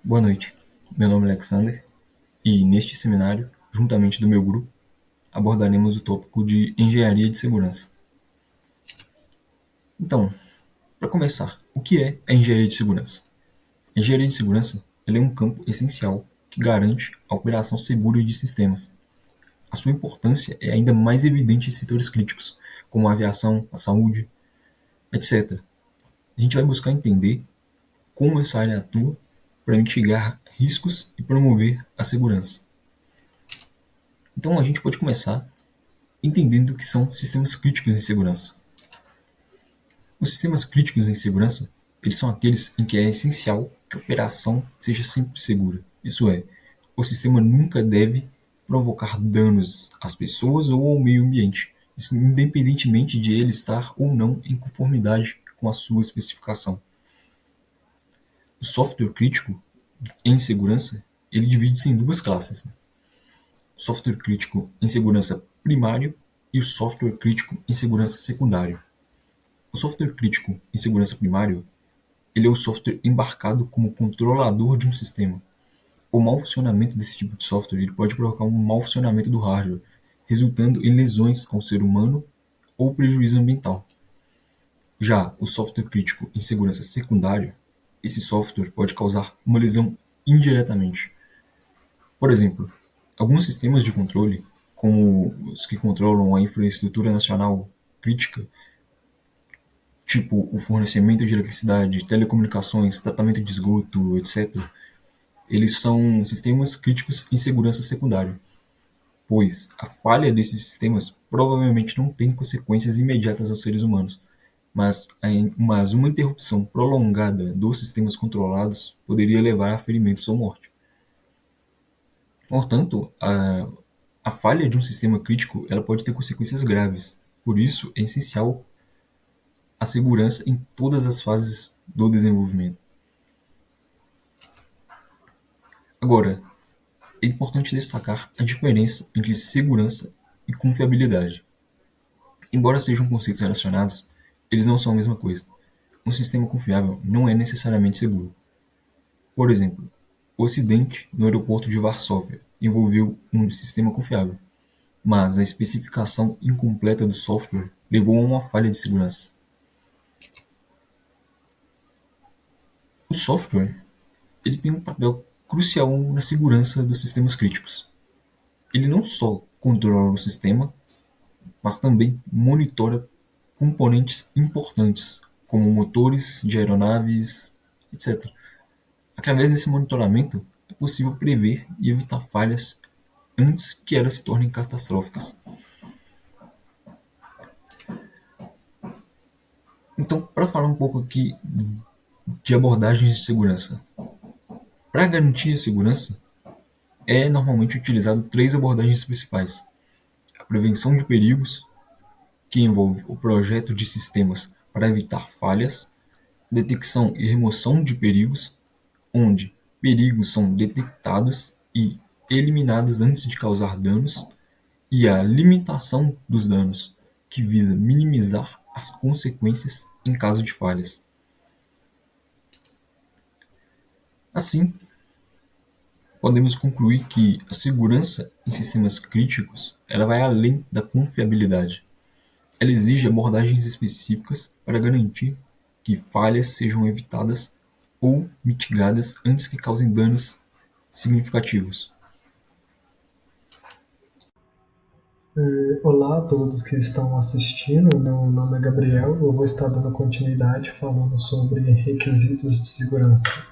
Boa noite, meu nome é Alexander e neste seminário, juntamente do meu grupo, abordaremos o tópico de engenharia de segurança. Então, para começar, o que é a engenharia de segurança? A engenharia de segurança ela é um campo essencial que garante a operação segura de sistemas. A sua importância é ainda mais evidente em setores críticos, como a aviação, a saúde, etc. A gente vai buscar entender como essa área atua para mitigar riscos e promover a segurança. Então a gente pode começar entendendo o que são sistemas críticos em segurança. Os sistemas críticos em segurança, eles são aqueles em que é essencial que a operação seja sempre segura. Isso é, o sistema nunca deve provocar danos às pessoas ou ao meio ambiente, isso independentemente de ele estar ou não em conformidade com a sua especificação. O software crítico em segurança, ele divide-se em duas classes, né? O software crítico em segurança primário e o software crítico em segurança secundário. O software crítico em segurança primário, ele é o software embarcado como controlador de um sistema. O mau funcionamento desse tipo de software ele pode provocar um mau funcionamento do hardware, resultando em lesões ao ser humano ou prejuízo ambiental. Já o software crítico em segurança secundária, esse software pode causar uma lesão indiretamente. Por exemplo, alguns sistemas de controle, como os que controlam a infraestrutura nacional crítica, tipo o fornecimento de eletricidade, telecomunicações, tratamento de esgoto, etc., eles são sistemas críticos em segurança secundária, pois a falha desses sistemas provavelmente não tem consequências imediatas aos seres humanos, mas uma interrupção prolongada dos sistemas controlados poderia levar a ferimentos ou morte. Portanto, a falha de um sistema crítico ela pode ter consequências graves. Por isso, é essencial a segurança em todas as fases do desenvolvimento. Agora, é importante destacar a diferença entre segurança e confiabilidade. Embora sejam conceitos relacionados, eles não são a mesma coisa. Um sistema confiável não é necessariamente seguro. Por exemplo, o acidente no aeroporto de Varsóvia envolveu um sistema confiável, mas a especificação incompleta do software levou a uma falha de segurança. O software ele tem um papel crucial na segurança dos sistemas críticos. Ele não só controla o sistema, mas também monitora componentes importantes, como motores de aeronaves, etc. Através desse monitoramento, é possível prever e evitar falhas antes que elas se tornem catastróficas. Então, para falar um pouco aqui de abordagens de segurança. Para garantir a segurança, é normalmente utilizado três abordagens principais: a prevenção de perigos, que envolve o projeto de sistemas para evitar falhas; detecção e remoção de perigos, onde perigos são detectados e eliminados antes de causar danos; e a limitação dos danos, que visa minimizar as consequências em caso de falhas. Assim, podemos concluir que a segurança em sistemas críticos ela vai além da confiabilidade. Ela exige abordagens específicas para garantir que falhas sejam evitadas ou mitigadas antes que causem danos significativos. Olá a todos que estão assistindo, meu nome é Gabriel, eu vou estar dando continuidade falando sobre requisitos de segurança.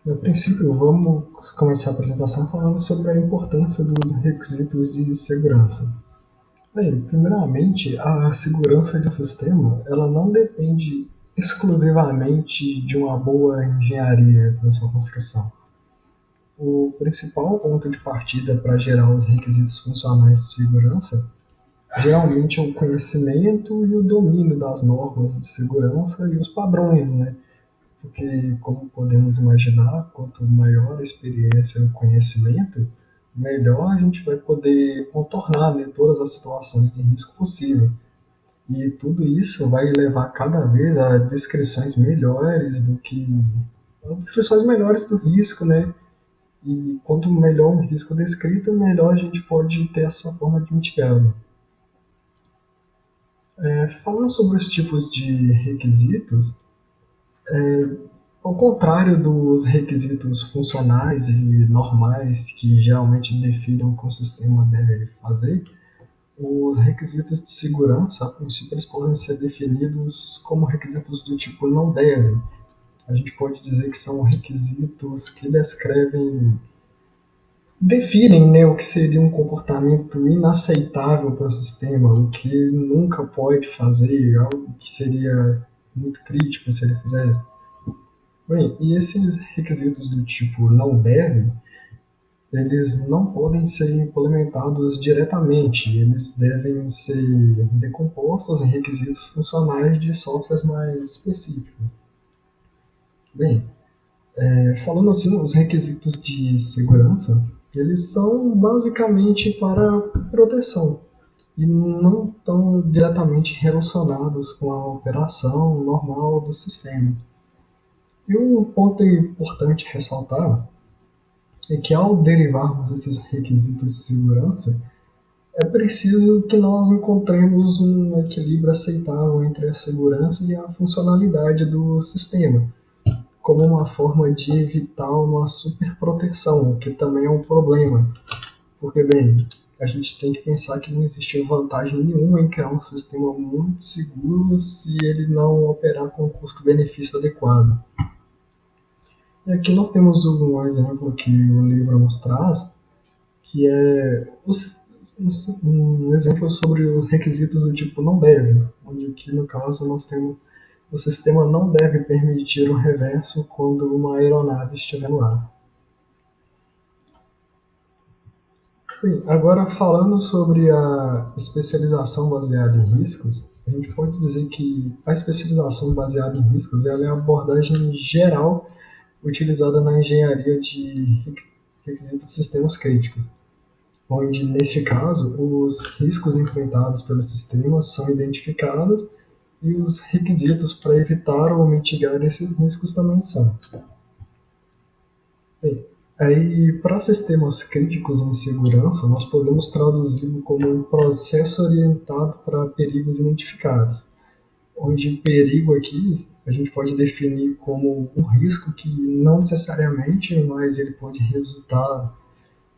A princípio, vamos começar a apresentação falando sobre a importância dos requisitos de segurança. Bem, primeiramente, a segurança de um sistema ela não depende exclusivamente de uma boa engenharia na sua construção. O principal ponto de partida para gerar os requisitos funcionais de segurança geralmente é o conhecimento e o domínio das normas de segurança e os padrões, né? Porque, como podemos imaginar, quanto maior a experiência e o conhecimento, melhor a gente vai poder contornar, né, todas as situações de risco possível. E tudo isso vai levar cada vez a descrições melhores do que as descrições melhores do risco, né? E quanto melhor um risco descrito, melhor a gente pode ter a sua forma de mitigá-lo. Falando sobre os tipos de requisitos, ao contrário dos requisitos funcionais e normais que geralmente definem o que o sistema deve fazer, os requisitos de segurança, a princípio, eles podem ser definidos como requisitos do tipo não deve. A gente pode dizer que são requisitos que definem, né, o que seria um comportamento inaceitável para o sistema, o que nunca pode fazer, algo que seria muito crítico se ele fizesse. Bem, e esses requisitos do tipo não deve, eles não podem ser implementados diretamente, eles devem ser decompostos em requisitos funcionais de softwares mais específicos. Bem, falando assim, os requisitos de segurança, eles são basicamente para proteção e não estão diretamente relacionados com a operação normal do sistema. E um ponto importante ressaltar é que ao derivarmos esses requisitos de segurança, é preciso que nós encontremos um equilíbrio aceitável entre a segurança e a funcionalidade do sistema, como uma forma de evitar uma superproteção, o que também é um problema. Porque, bem, a gente tem que pensar que não existe vantagem nenhuma em criar um sistema muito seguro se ele não operar com um custo-benefício adequado. E aqui nós temos um exemplo que o livro nos traz, que é um exemplo sobre os requisitos do tipo não deve, onde aqui no caso nós temos o sistema não deve permitir um reverso quando uma aeronave estiver no ar. Bem, agora falando sobre a especialização baseada em riscos, a gente pode dizer que a especialização baseada em riscos ela é a abordagem geral utilizada na engenharia de requisitos de sistemas críticos, onde, nesse caso, os riscos enfrentados pelo sistema são identificados e os requisitos para evitar ou mitigar esses riscos também são. Bem, aí, para sistemas críticos em segurança, nós podemos traduzi-lo como um processo orientado para perigos identificados, onde perigo aqui a gente pode definir como um risco que não necessariamente, mas ele pode resultar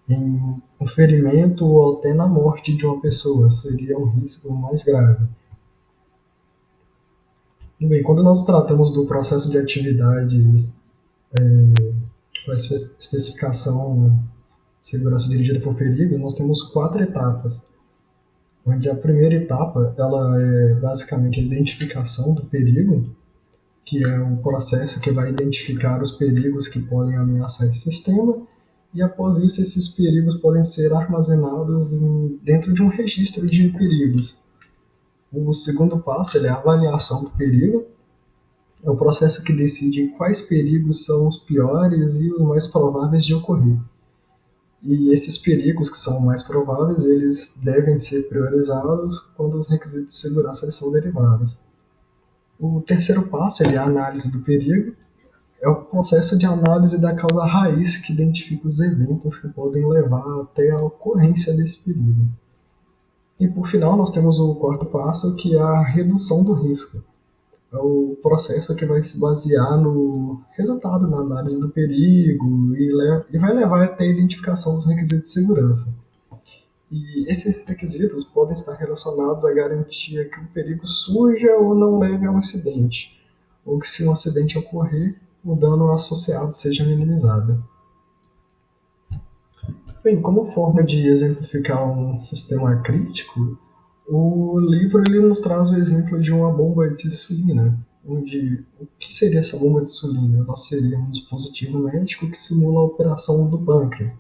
em um ferimento ou até na morte de uma pessoa, seria um risco mais grave. Bem, quando nós tratamos do processo de atividades com a especificação de segurança dirigida por perigo, nós temos 4 etapas, onde a primeira etapa ela é basicamente a identificação do perigo, que é um processo que vai identificar os perigos que podem ameaçar esse sistema, e após isso esses perigos podem ser armazenados dentro de um registro de perigos. O segundo passo é a avaliação do perigo, é o processo que decide quais perigos são os piores e os mais prováveis de ocorrer. E esses perigos que são mais prováveis, eles devem ser priorizados quando os requisitos de segurança são derivados. O terceiro passo é a análise do perigo, é o processo de análise da causa raiz que identifica os eventos que podem levar até a ocorrência desse perigo. E por final nós temos o quarto passo, que é a redução do risco. É o processo que vai se basear no resultado na análise do perigo e vai levar até a identificação dos requisitos de segurança. E esses requisitos podem estar relacionados à garantia que o perigo surja ou não leve a um acidente, ou que se um acidente ocorrer, o dano associado seja minimizado. Bem, como forma de exemplificar um sistema crítico, o livro ele nos traz o exemplo de uma bomba de insulina, onde o que seria essa bomba de insulina? Ela seria um dispositivo médico que simula a operação do pâncreas.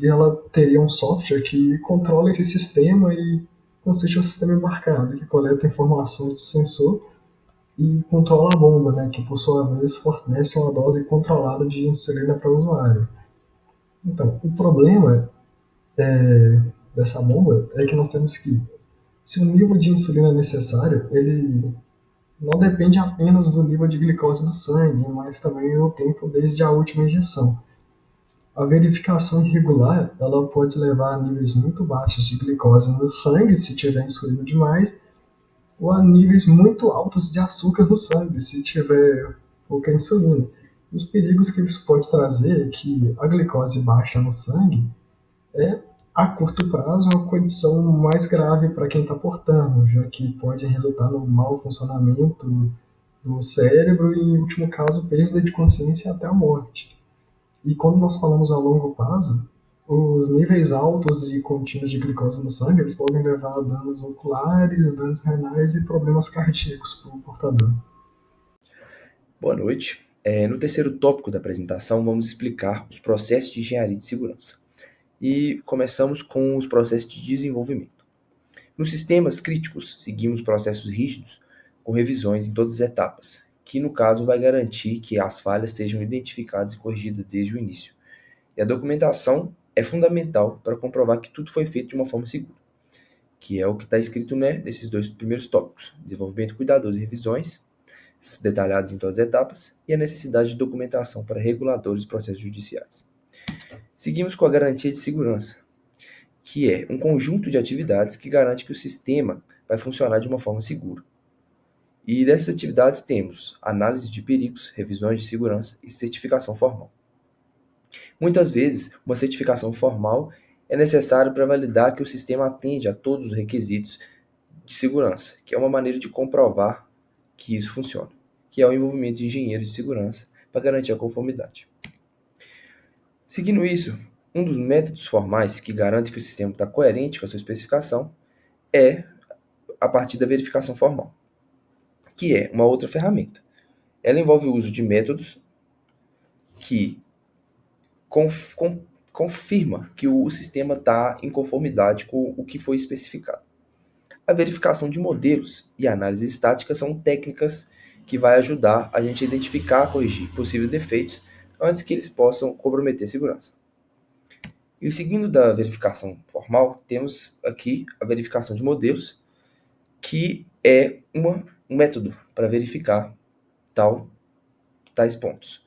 E ela teria um software que controla esse sistema e consiste em um sistema embarcado, que coleta informações do sensor e controla a bomba, né, que por sua vez fornece uma dose controlada de insulina para o usuário. Então, o problema dessa bomba é que nós temos que Se o nível de insulina é necessário, ele não depende apenas do nível de glicose do sangue, mas também do tempo desde a última injeção. A verificação irregular ela pode levar a níveis muito baixos de glicose no sangue, se tiver insulina demais, ou a níveis muito altos de açúcar no sangue, se tiver pouca insulina. Os perigos que isso pode trazer é que a glicose baixa no sangue é, a curto prazo, uma condição mais grave para quem está portando, já que pode resultar no mau funcionamento do cérebro e, em último caso, perda de consciência até a morte. E quando nós falamos a longo prazo, os níveis altos e contínuos de glicose no sangue eles podem levar a danos oculares, danos renais e problemas cardíacos para o portador. Boa noite. No terceiro tópico da apresentação, vamos explicar os processos de engenharia de segurança. E começamos com os processos de desenvolvimento. Nos sistemas críticos, seguimos processos rígidos com revisões em todas as etapas, que no caso vai garantir que as falhas sejam identificadas e corrigidas desde o início. E a documentação é fundamental para comprovar que tudo foi feito de uma forma segura, que é o que está escrito nesses dois primeiros tópicos: desenvolvimento cuidadoso e revisões detalhados em todas as etapas, e a necessidade de documentação para reguladores e processos judiciais. Seguimos com a garantia de segurança, que é um conjunto de atividades que garante que o sistema vai funcionar de uma forma segura. E dessas atividades temos análise de perigos, revisões de segurança e certificação formal. Muitas vezes, uma certificação formal é necessária para validar que o sistema atende a todos os requisitos de segurança, que é uma maneira de comprovar que isso funciona, que é o envolvimento de engenheiros de segurança para garantir a conformidade. Seguindo isso, um dos métodos formais que garante que o sistema está coerente com a sua especificação é a partir da verificação formal, que é uma outra ferramenta. Ela envolve o uso de métodos que confirma que o sistema está em conformidade com o que foi especificado. A verificação de modelos e a análise estática são técnicas que vai ajudar a gente a identificar e corrigir possíveis defeitos antes que eles possam comprometer a segurança. E seguindo da verificação formal, temos aqui a verificação de modelos, que é um método para verificar tais pontos.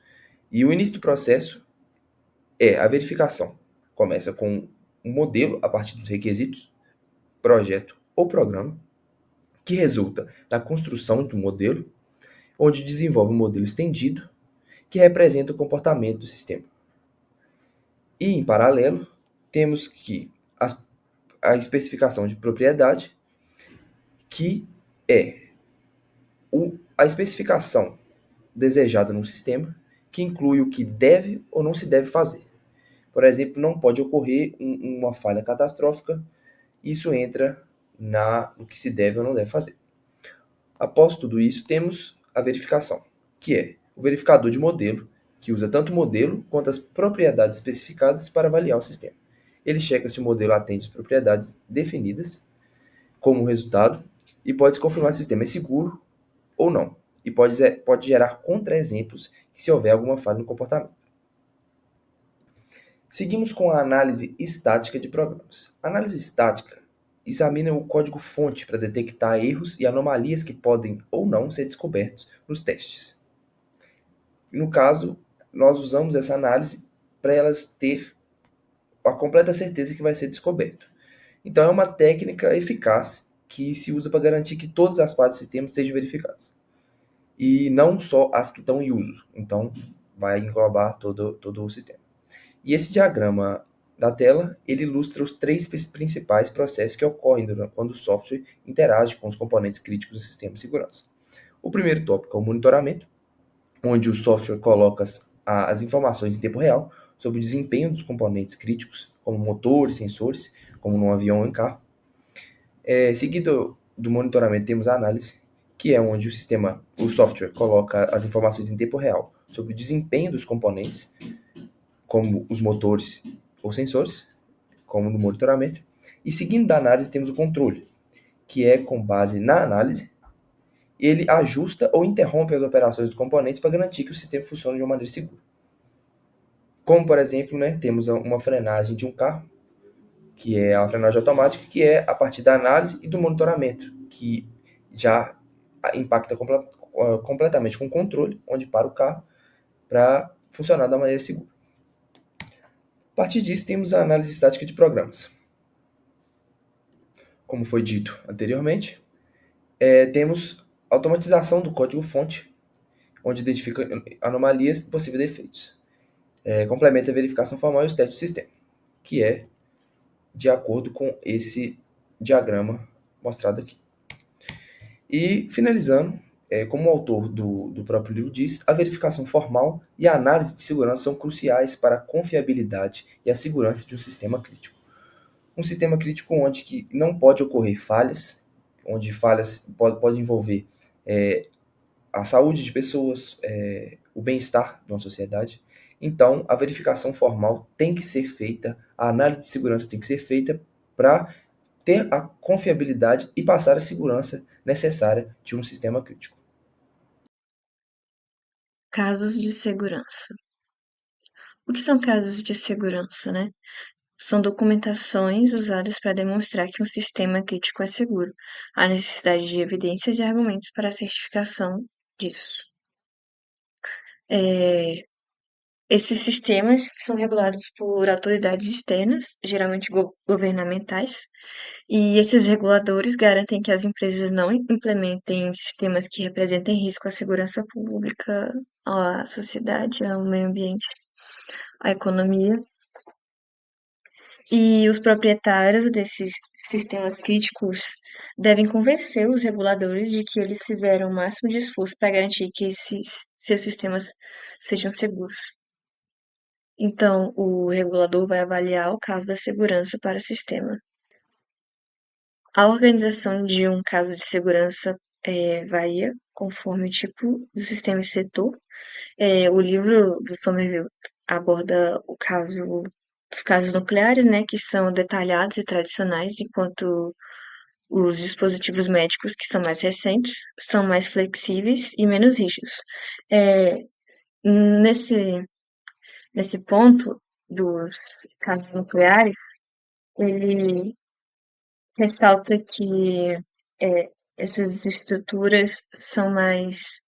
E o início do processo é a verificação. Começa com um modelo a partir dos requisitos, projeto ou programa, que resulta na construção de um modelo, onde desenvolve um modelo estendido, que representa o comportamento do sistema. E, em paralelo, temos que a especificação de propriedade, que é a especificação desejada no sistema, que inclui o que deve ou não se deve fazer. Por exemplo, não pode ocorrer uma falha catastrófica, isso entra no que se deve ou não deve fazer. Após tudo isso, temos a verificação, que é o verificador de modelo, que usa tanto o modelo quanto as propriedades especificadas para avaliar o sistema. Ele checa se o modelo atende as propriedades definidas como resultado e pode confirmar se o sistema é seguro ou não. E pode gerar contra-exemplos se houver alguma falha no comportamento. Seguimos com a análise estática de programas. A análise estática examina o código-fonte para detectar erros e anomalias que podem ou não ser descobertos nos testes. No caso, nós usamos essa análise para elas ter a completa certeza que vai ser descoberto. Então, é uma técnica eficaz que se usa para garantir que todas as partes do sistema sejam verificadas. E não só as que estão em uso. Então, vai englobar todo o sistema. E esse diagrama da tela, ele ilustra os 3 principais processos que ocorrem quando o software interage com os componentes críticos do sistema de segurança. O primeiro tópico é o monitoramento, onde o software coloca as informações em tempo real sobre o desempenho dos componentes críticos, como motores, sensores, como num avião ou em carro. Seguido do monitoramento, temos a análise, que é onde o software coloca as informações em tempo real sobre o desempenho dos componentes, como os motores ou sensores, como no monitoramento. E seguindo da análise, temos o controle, que é com base na análise, ele ajusta ou interrompe as operações dos componentes para garantir que o sistema funcione de uma maneira segura. Como, por exemplo, temos uma frenagem de um carro, que é a frenagem automática, que é a partir da análise e do monitoramento, que já impacta completamente com o controle, onde para o carro, para funcionar da maneira segura. A partir disso, temos a análise estática de programas. Como foi dito anteriormente, temos automatização do código-fonte, onde identifica anomalias e possíveis defeitos. Complementa a verificação formal e os testes do sistema, que é de acordo com esse diagrama mostrado aqui. E, finalizando, como o autor do próprio livro diz, a verificação formal e a análise de segurança são cruciais para a confiabilidade e a segurança de um sistema crítico. Um sistema crítico onde que não pode ocorrer falhas, onde falhas podem envolver a saúde de pessoas, o bem-estar de uma sociedade. Então, a verificação formal tem que ser feita, a análise de segurança tem que ser feita para ter a confiabilidade e passar a segurança necessária de um sistema crítico. Casos de segurança. O que são casos de segurança, né? São documentações usadas para demonstrar que um sistema crítico é seguro. Há necessidade de evidências e argumentos para a certificação disso. Esses sistemas são regulados por autoridades externas, geralmente governamentais, e esses reguladores garantem que as empresas não implementem sistemas que representem risco à segurança pública, à sociedade, ao meio ambiente, à economia. E os proprietários desses sistemas críticos devem convencer os reguladores de que eles fizeram o máximo de esforço para garantir que esses seus sistemas sejam seguros. Então, o regulador vai avaliar o caso da segurança para o sistema. A organização de um caso de segurança varia conforme o tipo do sistema e setor. O livro do Somerville aborda os casos nucleares, né, que são detalhados e tradicionais, enquanto os dispositivos médicos, que são mais recentes, são mais flexíveis e menos rígidos. É, nesse, nesse ponto dos casos nucleares, ele ressalta que essas estruturas são mais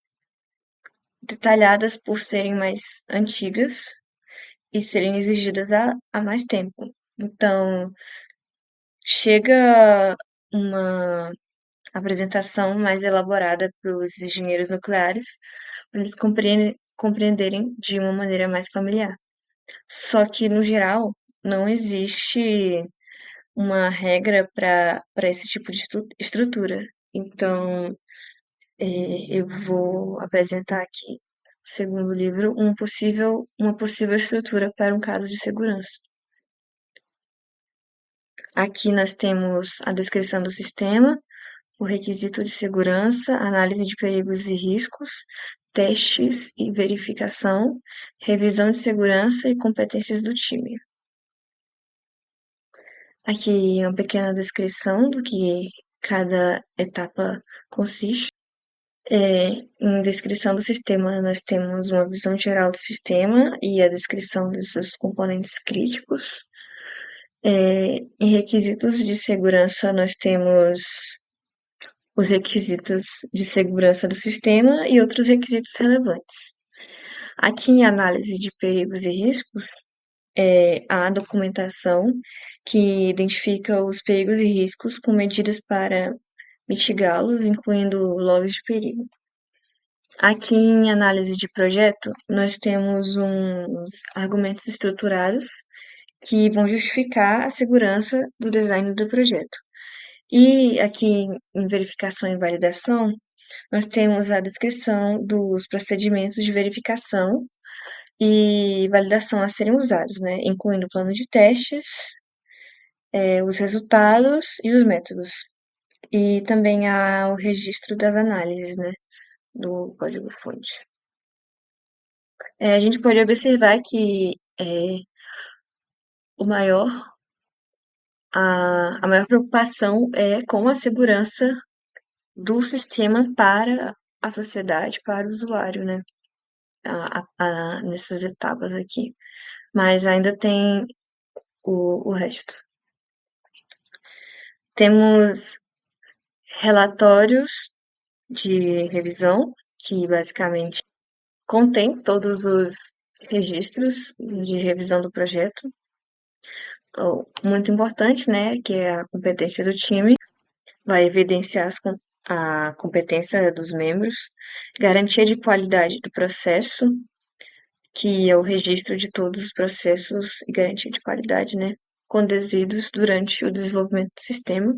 detalhadas por serem mais antigas e serem exigidas há mais tempo. Então, chega uma apresentação mais elaborada para os engenheiros nucleares, para eles compreenderem de uma maneira mais familiar. Só que, no geral, não existe uma regra para esse tipo de estrutura. Então, eu vou apresentar aqui, segundo o livro, uma possível estrutura para um caso de segurança. Aqui nós temos a descrição do sistema, o requisito de segurança, análise de perigos e riscos, testes e verificação, revisão de segurança e competências do time. Aqui uma pequena descrição do que cada etapa consiste. Em descrição do sistema, nós temos uma visão geral do sistema e a descrição dos seus componentes críticos. Em requisitos de segurança, nós temos os requisitos de segurança do sistema e outros requisitos relevantes. Aqui em análise de perigos e riscos, há a documentação que identifica os perigos e riscos com medidas para mitigá-los, incluindo logs de perigo. Aqui em análise de projeto, nós temos uns argumentos estruturados que vão justificar a segurança do design do projeto. E aqui em verificação e validação, nós temos a descrição dos procedimentos de verificação e validação a serem usados, né? Incluindo o plano de testes, os resultados e os métodos. E também há o registro das análises, né? Do código-fonte. A gente pode observar que o maior, a maior preocupação é com a segurança do sistema para a sociedade, para o usuário, né? Nessas etapas aqui. Mas ainda tem o resto. Temos relatórios de revisão, que basicamente contém todos os registros de revisão do projeto. Muito importante, né, que é a competência do time, vai evidenciar a competência dos membros, garantia de qualidade do processo, que é o registro de todos os processos e garantia de qualidade, né, conduzidos durante o desenvolvimento do sistema,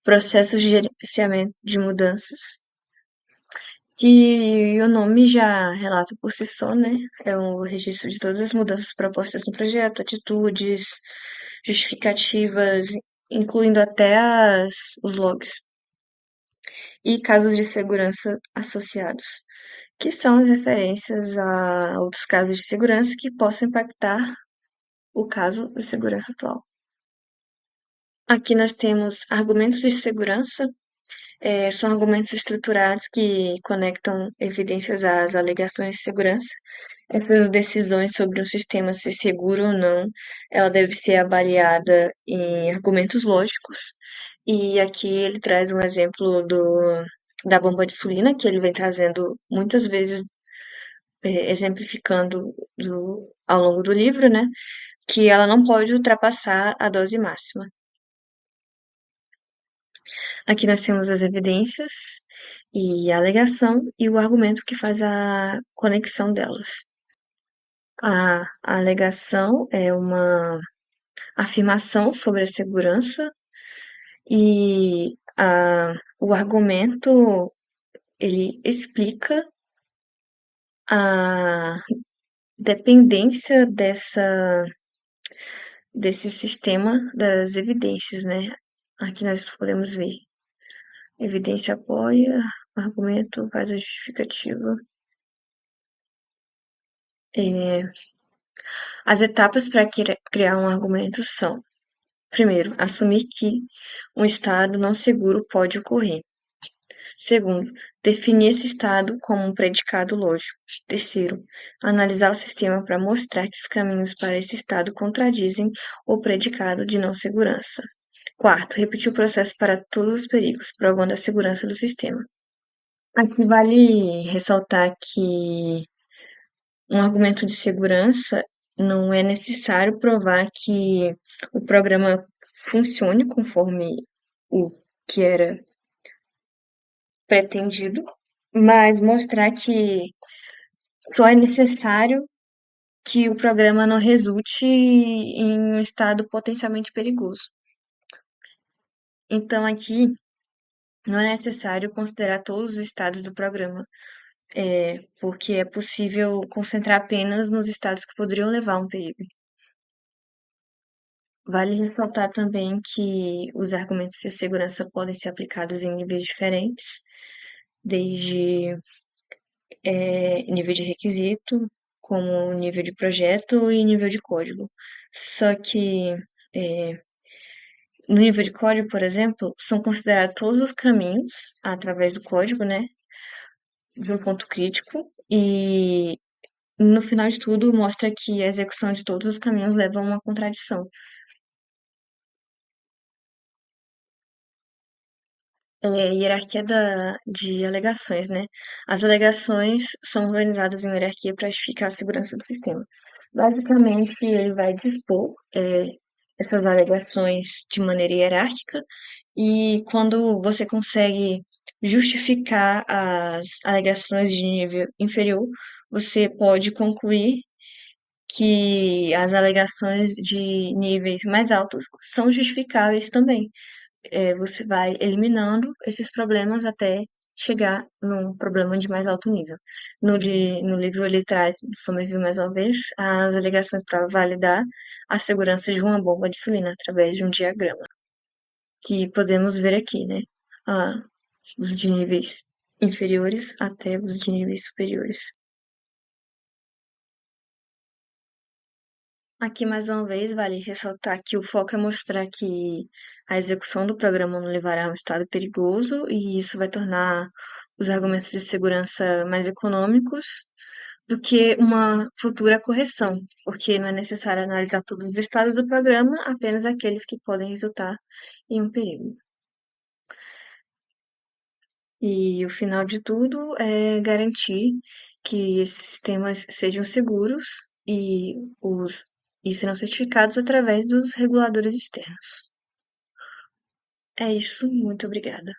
processos de gerenciamento de mudanças, que o nome já relata por si só, né? É o registro de todas as mudanças propostas no projeto, atitudes, justificativas, incluindo até os logs, e casos de segurança associados, que são as referências a outros casos de segurança que possam impactar o caso de segurança atual. Aqui nós temos argumentos de segurança. São argumentos estruturados que conectam evidências às alegações de segurança. Essas decisões sobre um sistema ser seguro ou não, ela deve ser avaliada em argumentos lógicos. E aqui ele traz um exemplo da bomba de insulina, que ele vem trazendo muitas vezes, exemplificando ao longo do livro, né? Que ela não pode ultrapassar a dose máxima. Aqui nós temos as evidências e a alegação e o argumento que faz a conexão delas. A alegação é uma afirmação sobre a segurança e o argumento ele explica a dependência desse sistema das evidências, né? Aqui nós podemos ver. Evidência apoia, argumento faz a justificativa. As etapas para criar um argumento são: primeiro, assumir que um estado não seguro pode ocorrer. Segundo, definir esse estado como um predicado lógico. Terceiro, analisar o sistema para mostrar que os caminhos para esse estado contradizem o predicado de não segurança. Quarto, repetir o processo para todos os perigos, provando a segurança do sistema. Aqui vale ressaltar que um argumento de segurança não é necessário provar que o programa funcione conforme o que era pretendido, mas mostrar que só é necessário que o programa não resulte em um estado potencialmente perigoso. Então, aqui não é necessário considerar todos os estados do programa, porque é possível concentrar apenas nos estados que poderiam levar a um perigo. Vale ressaltar também que os argumentos de segurança podem ser aplicados em níveis diferentes, desde nível de requisito, como nível de projeto e nível de código. Só que no nível de código, por exemplo, são considerados todos os caminhos através do código, né, de um ponto crítico, e no final de tudo mostra que a execução de todos os caminhos leva a uma contradição. Hierarquia de alegações, né? As alegações são organizadas em hierarquia para justificar a segurança do sistema. Basicamente, ele vai dispor essas alegações de maneira hierárquica e quando você consegue justificar as alegações de nível inferior, você pode concluir que as alegações de níveis mais altos são justificáveis também. Você vai eliminando esses problemas até chegar num problema de mais alto nível. No livro ele traz, Somerville mais uma vez, as alegações para validar a segurança de uma bomba de insulina através de um diagrama, que podemos ver aqui, né? Ah, os de níveis inferiores até os de níveis superiores. Aqui, mais uma vez, vale ressaltar que o foco é mostrar que a execução do programa não levará a um estado perigoso e isso vai tornar os argumentos de segurança mais econômicos, do que uma futura correção, porque não é necessário analisar todos os estados do programa, apenas aqueles que podem resultar em um perigo. E o final de tudo é garantir que esses sistemas sejam seguros e serão certificados através dos reguladores externos. É isso, muito obrigada.